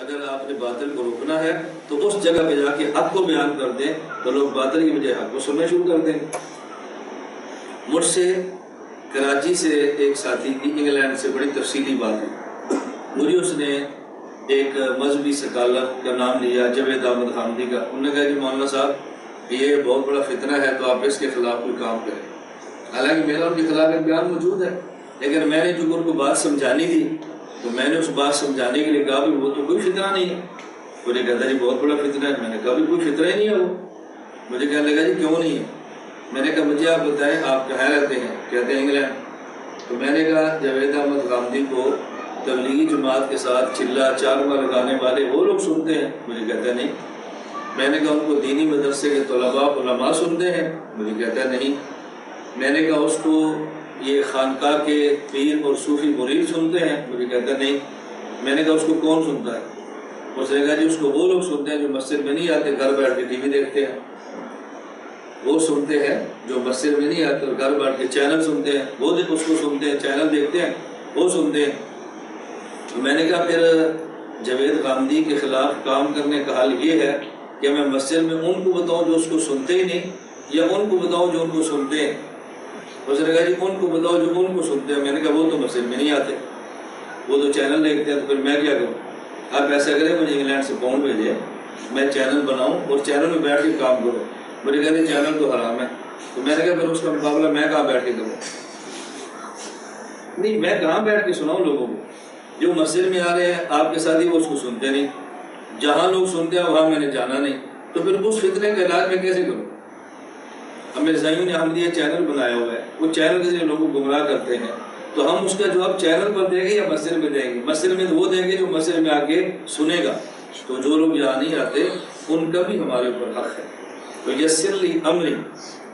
اگر آپ نے باطل کو روکنا ہے تو اس جگہ پہ جا کے حق کو بیان کر دیں تو لوگ باطل کی بجائے حق کو سننا شروع کر دیں۔ مجھ سے کراچی سے ایک ساتھی کی انگلینڈ سے بڑی تفصیلی بات ہے، مجھے اس نے ایک مذہبی سکالر کا نام لیا، جاوید احمد حامدی کا۔ انہوں نے کہا کہ مولانا صاحب یہ بہت بڑا فتنہ ہے تو آپ اس کے خلاف کوئی کام کریں۔ حالانکہ میرا ان کے خلاف ایک بیان موجود ہے، لیکن میں نے جو ان کو بات سمجھانی تھی تو میں نے اس بات سمجھانے کے لیے کہا بھی وہ تو کوئی فتنہ نہیں ہے۔ مجھے کہتا جی بہت بڑا فتنہ ہے۔ میں نے کہا بھی کوئی فتنہ ہی نہیں ہے وہ۔ مجھے کہنے لگا جی کیوں نہیں ہے؟ میں نے کہا مجھے آپ بتائیں آپ کہاں رہتے ہیں؟ کہتے ہیں انگلینڈ۔ تو میں نے کہا جاوید احمد حامدی کو تبلیغی جماعت کے ساتھ چلہ چارواں لگانے والے وہ لوگ سنتے ہیں؟ مجھے کہتا ہے نہیں۔ میں نے کہا ان کو دینی مدرسے کے طلباء علماء سنتے ہیں؟ مجھے کہتا ہے نہیں۔ میں نے کہا اس کو یہ خانقاہ کے پیر اور صوفی مرید سنتے ہیں؟ مجھے کہتا ہے نہیں۔ میں نے کہا اس کو کون سنتا ہے؟ اس نے کہا جی اس کو وہ لوگ سنتے ہیں جو مسجد میں نہیں آتے، گھر بیٹھ کے ٹی وی دیکھتے ہیں، وہ سنتے ہیں۔ جو مسجد میں نہیں آتے اور گھر بیٹھ کے چینل سنتے ہیں وہ اس کو سنتے ہیں، چینل دیکھتے ہیں وہ سنتے ہیں۔ میں نے کہا پھر جاوید حامدی کے خلاف کام کرنے کا حل یہ ہے کہ میں مسجد میں ان کو بتاؤں جو اس کو سنتے ہی نہیں، یا ان کو بتاؤں جو ان کو سنتے ہیں؟ اس نے کہا جی ان کو بتاؤ جو ان کو سنتے ہیں۔ میں نے کہا وہ تو مسجد میں نہیں آتے، وہ تو چینل دیکھتے ہیں، تو پھر میں کیا کروں؟ آپ ایسا کریں مجھے انگلینڈ سے فون بھیجیں، میں چینل بناؤں اور چینل میں بیٹھ کے کام کروں۔ مجھے کہتے ہیں چینل تو حرام ہے۔ تو میں نے کہا پھر اس کا مقابلہ میں کہاں بیٹھ کے کروں؟ نہیں، میں کہاں بیٹھ کے سناؤں لوگوں کو؟ جو مسجد میں آ رہے ہیں آپ کے ساتھ ہی وہ اس کو سنتے نہیں، جہاں لوگ سنتے ہیں وہاں میں نے جانا نہیں، تو پھر اس فتنے کا علاج میں کیسے کروں؟ ہمیں زیون نے احمدیہ چینل بنایا ہوا ہے، وہ چینل کے ذریعے لوگوں کو گمراہ کرتے ہیں، تو ہم اس کا جواب چینل پر دیں گے یا مسجد میں دیں گے؟ مسجد میں تو وہ دیں گے جو مسجد میں آ کے سنے گا، تو جو لوگ یہاں نہیں آتے ان کا بھی ہمارے اوپر حق ہے۔ تو یسر لی امری،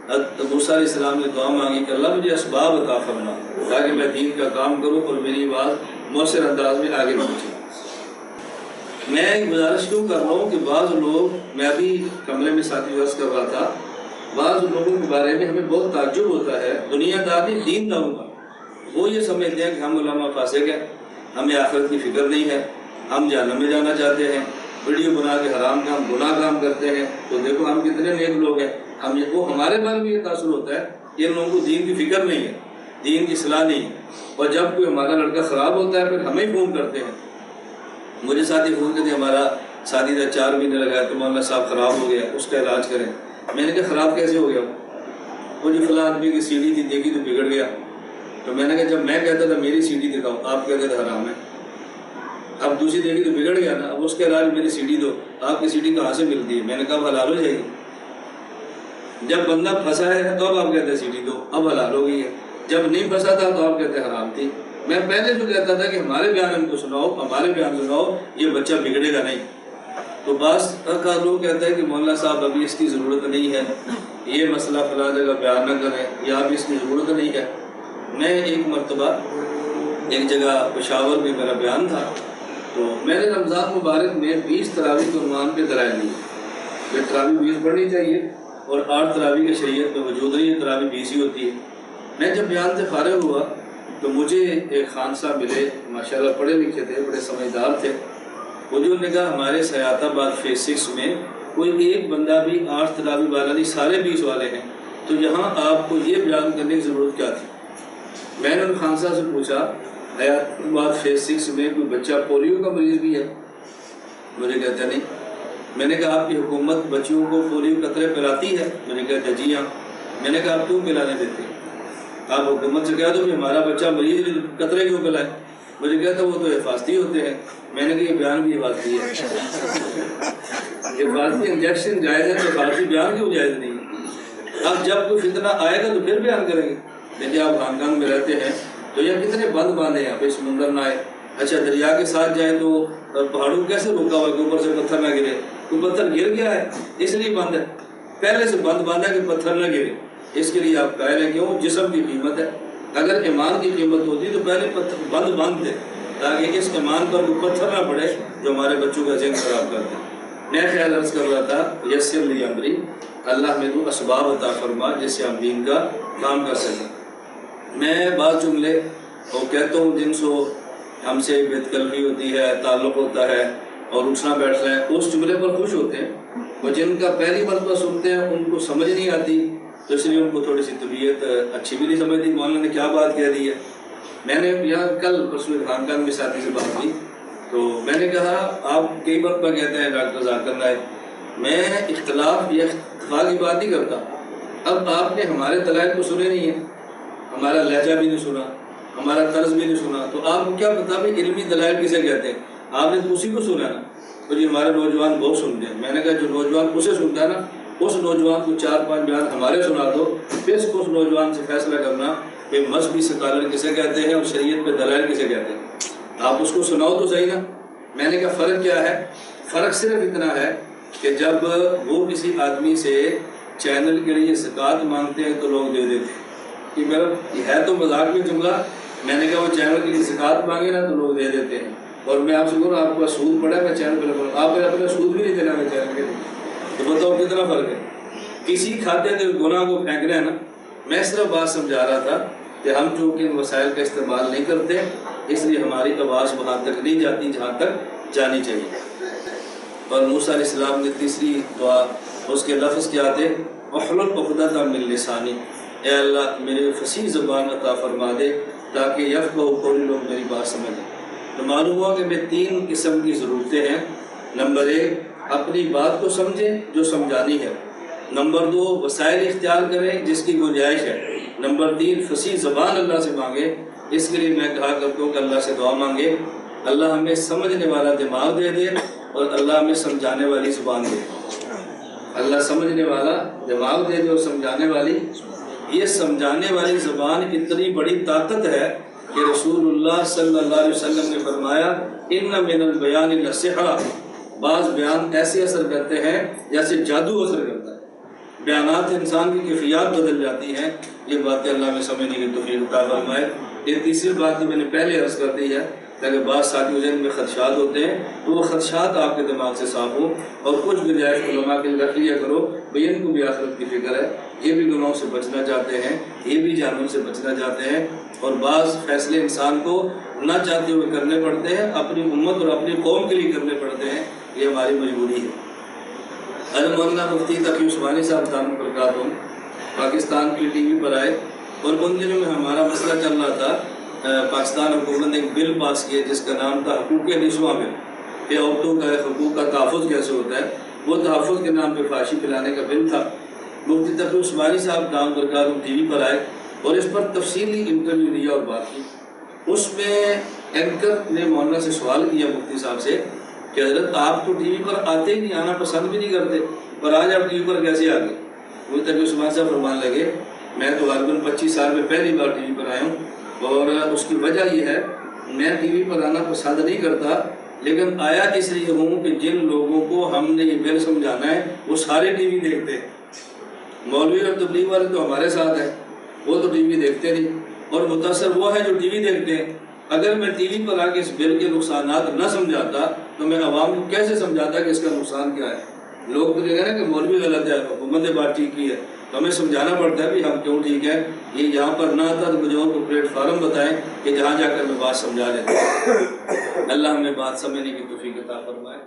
موسیٰ علیہ السلام نے دعا مانگی کہ اللہ مجھے اسباب عطا فرما تاکہ میں دین کا کام کروں اور میری بات مؤثر انداز میں آگے پہنچے۔ میں ایک گزارش کیوں کر رہا ہوں کہ بعض لوگ، میں ابھی کمرے میں ساتھی عرض کر رہا تھا، بعض لوگوں کے بارے میں ہمیں بہت تعجب ہوتا ہے، دنیا داری دین داروں کا، وہ یہ سمجھتے ہیں کہ ہم علماء فاسق ہیں، ہمیں آخرت کی فکر نہیں ہے، ہم جہنم میں جانا چاہتے ہیں، ویڈیو بنا کے حرام کام گناہ کام کرتے ہیں، تو دیکھو ہم کتنے نیک لوگ ہیں۔ وہ ہمارے بارے میں یہ تاثر ہوتا ہے کہ ان لوگوں کو دین کی فکر نہیں ہے، دین کی اصلاح نہیں ہے، اور جب کوئی ہمارا لڑکا خراب ہوتا ہے پھر ہمیں فون کرتے ہیں۔ مجھے ساتھی فون کرتے ہیں ہمارا ساتھی تھا 4 مہینے لگایا تو مولانا صاحب خراب ہو گیا، اس کا علاج کریں۔ میں نے کہا خراب کیسے ہو گیا؟ وہ جو فلاں آدمی کی سی ڈی تھی دیکھی تو بگڑ گیا۔ تو میں نے کہا جب میں کہتا تھا میری سی ڈی دکھاؤ، آپ کہتے تھے حرام ہے، اب دوسری دیکھی تو بگڑ گیا نا، اب اس کے علاج میری سی ڈی دو، آپ کی سی ڈی کہاں سے ملتی ہے؟ میں نے کہا اب حلال ہو جائے گی۔ جب بندہ پھنسا ہے تو اب آپ کہتے ہیں سی ڈی دو، اب حلال ہو گئی ہے، جب نہیں پھنسا تھا تو آپ کہتے ہیں حرام تھی۔ میں پہلے جو کہتا تھا کہ ہمارے بیان ان کو سناؤ، ہمارے بیان سناؤ، یہ بچہ بگڑے گا نہیں۔ تو بعض کا لوگ کہتے ہیں کہ مولانا صاحب ابھی اس کی ضرورت نہیں ہے، یہ مسئلہ فلاں جگہ بیان نہ کریں، یا ابھی اس کی ضرورت نہیں ہے۔ میں ایک مرتبہ ایک جگہ پشاور میں میرا بیان تھا، تو میں نے رمضان مبارک میں 20 تراویح کے عنوان پہ دلائل دی کہ تراویح 20 پڑھنی چاہیے، اور 8 تراویح کی شریعت میں وجود نہیں ہے، تراویح 20 ہی ہوتی ہے۔ میں جب بیان سے فارغ ہوا تو مجھے ایک خان صاحب ملے، ماشاءاللہ پڑھے لکھے تھے، بڑے سمجھدار تھے۔ انہوں نے کہا ہمارے سیات آباد فیز 6 میں کوئی ایک بندہ بھی 8 تراویح والا نہیں، سارے 20 والے ہیں، تو یہاں آپ کو یہ بیان کرنے کی ضرورت کیا تھی؟ میں نے ان خان صاحب سے پوچھا حیات آباد فیز 6 میں کوئی بچہ پولیو کا مریض بھی ہے؟ مجھے کہتا نہیں۔ میں نے کہا آپ کی حکومت بچیوں کو پولیو قطرے پلاتی ہے؟ مجھے کہتا جی ہاں۔ میں نے کہا آپ کیوں پلانے دیتے؟ آپ حکومت سے کہہ دو کہ ہمارا بچہ مریض قطرے کیوں پلائے؟ مجھے کہتا وہ تو حفاظتی ہوتے ہیں۔ میں نے کہا یہ بیان بھی حفاظتی ہے، حفاظتی انجیکشن جائز ہے تو حفاظتی بیان کیوں جائز نہیں؟ اب جب کوئی فتنہ آئے گا تو پھر بیان کریں گے۔ دیکھیے آپ ہانگ کانگ میں رہتے ہیں تو یہ کتنے بند باندھے ہیں، پھر سمندر نہ آئے، اچھا دریا کے ساتھ جائے تو پہاڑوں کیسے روکا ہوا کہ اوپر سے پتھر نہ گرے؟ کوئی پتھر گر گیا ہے اس لیے بند ہے، پہلے سے بند باندھا کہ پتھر نہ گرے، اس کے لیے آپ قائل ہیں کیوں؟ جسم کی قیمت ہے، اگر ایمان کی قیمت ہوتی تو پہلے بند باندھ دے تاکہ اس ایمان پر کوئی پتھر نہ پڑے جو ہمارے بچوں کا ذہن خراب کر دے۔ میں خیال عرض کر رہا تھا یسر لی امری، اللہ میں تو اسباب عطا فرما جس سے ہم دین کا کام کر سکیں۔ میں بعض جملے وہ کہتا ہوں جن سے ہم سے بے تکلفی ہوتی ہے، تعلق ہوتا ہے، اور اٹھنا بیٹھنا ہے، اس جملے پر خوش ہوتے ہیں، اور جن کا پہلی مرتبہ سنتے ہیں ان کو سمجھ نہیں آتی، تو اس لیے ان کو تھوڑی سی طبیعت اچھی بھی نہیں سمجھتی، مولانا نے کیا بات کہہ دی ہے۔ میں نے یہاں کل پرسوں خانقاہ میں ساتھی سے بات کی، تو میں نے کہا آپ کئی مرتبہ کہتے ہیں ڈاکٹر ذاکر نائک، میں اختلاف یا اتفاق کی بات نہیں کرتا، اب آپ نے ہمارے دلائل کو سنے نہیں ہیں، ہمارا لہجہ بھی نہیں سنا، ہمارا طرز بھی نہیں سنا، تو آپ کو کیا پتا بھی علمی دلائل کسے کہتے ہیں؟ آپ نے تو اسی کو سنا نا، تو یہ ہمارے نوجوان بہت سنتے ہیں۔ میں نے کہا جو نوجوان اسے سنتا ہے نا، اس نوجوان کو 4-5 بیان ہمارے سنا دو، پھر اس کو اس نوجوان سے فیصلہ کرنا کہ مذہبی سکالر کسے کہتے ہیں اور شریعت پہ دلائل کسے کہتے ہیں۔ آپ اس کو سناؤ تو صحیح نا۔ میں نے کہا فرق کیا ہے؟ فرق صرف اتنا ہے کہ جب وہ کسی آدمی سے چینل کے لیے زکوٰۃ مانگتے ہیں تو لوگ دے دیتے ہیں، کہ میرا یہ ہے تو مذاق میں جملہ، میں نے کہا وہ چینل کے لیے زکوٰۃ مانگے نا تو لوگ دے دیتے ہیں، اور میں آپ سے بولوں آپ کا سود پڑا ہے میں چینل پہ لگاؤں، آپ اپنا سود بھی نہیں دینا میں چینل کے لیے، تو بتاؤ کتنا فرق ہے؟ کسی کھاتے سے گناہ کو پھینک رہے ہیں نا۔ میں صرف بات سمجھا رہا تھا کہ ہم چونکہ ان وسائل کا استعمال نہیں کرتے، اس لیے ہماری آواز وہاں تک نہیں جاتی جہاں تک جانی چاہیے۔ اور موسیٰ علیہ السلام نے تیسری دعا، اس کے لفظ کیا تھے؟ احلل عقدۃ من لسانی، اے اللہ میرے فصیح زبان عطا فرما دے تاکہ یفقہوا قولی، لوگ میری بات سمجھیں۔ تو معلوم ہوا کہ میں 3 قسم کی ضرورتیں ہیں۔ نمبر 1 اپنی بات کو سمجھیں جو سمجھانی ہے، نمبر 2 وسائل اختیار کریں جس کی گنجائش ہے، نمبر 3 فصیح زبان اللہ سے مانگے۔ اس کے لیے میں کہا کرتا ہوں کہ اللہ سے دعا مانگے، اللہ ہمیں سمجھنے والا دماغ دے دے اور اللہ ہمیں سمجھانے والی زبان دے دے۔ اللہ سمجھنے والا دماغ دے دے اور سمجھانے والی، یہ سمجھانے والی زبان اتنی بڑی طاقت ہے کہ رسول اللہ صلی اللہ علیہ وسلم نے فرمایا ان من البیان لسحرا، بعض بیان ایسے اثر کرتے ہیں جیسے جادو اثر کرتا ہے، بیانات انسان کی کیفیات بدل جاتی ہیں۔ یہ باتیں اللہ میں سمجھنے کی توفیق عطا فرمائے۔ یہ تیسری بات جو میں نے پہلے عرض کر دی ہے، تاکہ بعض ساتھی ذہن میں خدشات ہوتے ہیں تو وہ خدشات آپ کے دماغ سے صاف ہوں، اور کچھ گنجائش علماء کے لیے رکھ لیا کرو، بھئی ان کو بھی آخرت کی فکر ہے، یہ بھی گناہوں سے بچنا چاہتے ہیں، یہ بھی جہنم سے بچنا چاہتے ہیں، اور بعض فیصلے انسان کو نہ چاہتے ہوئے کرنے پڑتے ہیں، اپنی امت اور اپنی قوم کے لیے کرنے پڑتے ہیں، یہ ہماری مجبوری ہے۔ مولانا مفتی تقی عثمانی صاحب دامت برکاتہم پاکستان کی ٹی وی پر آئے، اور ان دنوں میں ہمارا مسئلہ چل رہا تھا، پاکستان حکومت نے ایک بل پاس کیا جس کا نام تھا حقوق نسواں بل، کہ عورتوں کا حقوق کا تحفظ کیسے ہوتا ہے، وہ تحفظ کے نام پہ فحاشی پھیلانے کا بل تھا۔ مفتی تقی عثمانی صاحب دامت برکاتہم ٹی وی پر آئے اور اس پر تفصیلی انٹرویو لیا اور بات کی۔ اس میں اینکر نے مولانا سے سوال کیا مفتی صاحب سے کہ حضرت آپ تو ٹی وی پر آتے ہی نہیں، آنا پسند بھی نہیں کرتے، پر آج آپ ٹی وی پر کیسے آ گئے؟ مفتی تقی عثمانی صاحب فرمانے لگے میں تو غالباً 25 سال میں پہلی بار ٹی وی پر آیا ہوں، اور اس کی وجہ یہ ہے میں ٹی وی پر آنا پسند نہیں کرتا، لیکن آیا اس لیے ہوں کہ جن لوگوں کو ہم نے یہ بل سمجھانا ہے وہ سارے ٹی وی دیکھتے ہیں۔ مولوی اور تبلیغ والے تو ہمارے ساتھ ہیں، وہ تو ٹی وی دیکھتے نہیں، اور متاثر وہ ہے جو ٹی وی دیکھتے ہیں۔ اگر میں ٹی وی پر آ کے اس بل کے نقصانات نہ سمجھاتا تو میں عوام کو کیسے سمجھاتا کہ اس کا نقصان کیا ہے؟ لوگ تو کہتے ہیں کہ مولوی غلط ہے، حکومت نے بات ٹھیک کی ہے، تو ہمیں سمجھانا پڑتا ہے بھی ہم کیوں ٹھیک ہے۔ یہ یہاں پر نہ آتا تو مجھے اور کو پلیٹ فارم بتائیں کہ جہاں جا کر میں بات سمجھا لیتا ہوں۔ اللہ ہمیں بات سمجھنے کی توفیق عطا فرمائے۔